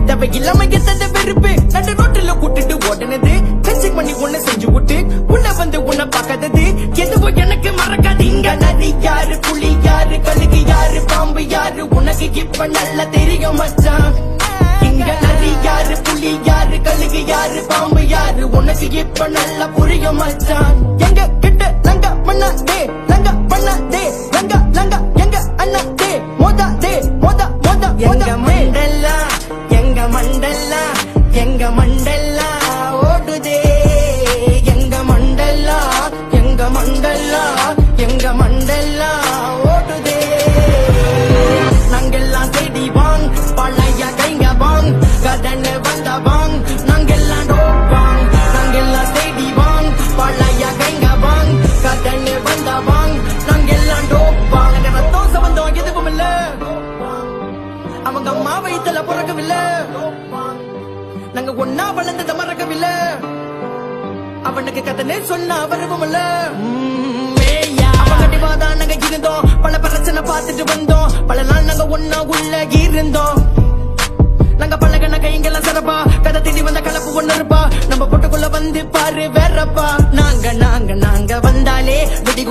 தேவையில்லாம எத்தனை வெறுப்பு நடு ரோட்டில கூட்டிட்டு ஓடுனது செக் பண்ணி ஒண்ணு செஞ்சு விட்டு உன்ன வந்து உன்னை பார்க்காதது எதுவும் எனக்கு மறக்காதீங்க. நரி யாரு, புலி யாரு, கழுகு யாரு, பாம்பு யாரு, உனக்கு இப்ப நல்லா தெரியும் மச்சான். இங்க நரி யாரு, புலி யாரு, கழுகு யாரு, பாம்பு யாரு, உனக்கு இப்ப நல்லா புரியும் மச்சான். எங்க கிட்ட லங்க பண்ணாதே, லங்க பண்ணாதே, லங்க லங்க எங்க அண்ணாதே, மோதாதே, மோதா மோதா எங்க மண்டல்லா, எங்க மண்டல்லா, எங்க மண்டல்லா ஓடுதே. எங்க மண்டல்லா, எங்க மண்டல்லா, எங்க மண்டல்லா ஓடுதே. நாங்கெல்லாம் தேடி வாங், பழைய கைங்க வாங், கடனை வந்த வாங், நாங்கெல்லாம் டோப்பாங். நாங்கெல்லாம் தேடி வாங், பழைய கைங்க வாங், கடனை வந்த வாங், நாங்கெல்லாம் டோப்பாங். நாங்க ரத்தம் சம்பந்தம் எதுவும் இல்ல, அவங்க அம்மா வயித்துல பிறக்கவில்லை, நாங்க ஒன்னா வளர்ந்தத மறக்கவில்லை, அவனுக்கு கதனை சொன்ன வருவோம் இல்ல. அவங்கடிவாதான் நாங்க இருந்தோம், பல பிரச்சனை பார்த்துட்டு வந்தோம், பல நாள் நாங்க ஒன்னா உள்ள இருந்தோம். நாங்க பழகன கைங்கெல்லாம் சிறப்பா, கதை தேடி வந்த கலப்பு ஒண்ணு இருப்பா, நம்ம பொட்டுக்குள்ள வந்து பாரு வேறப்பா. நாங்க நாங்க நாங்க வந்தாலே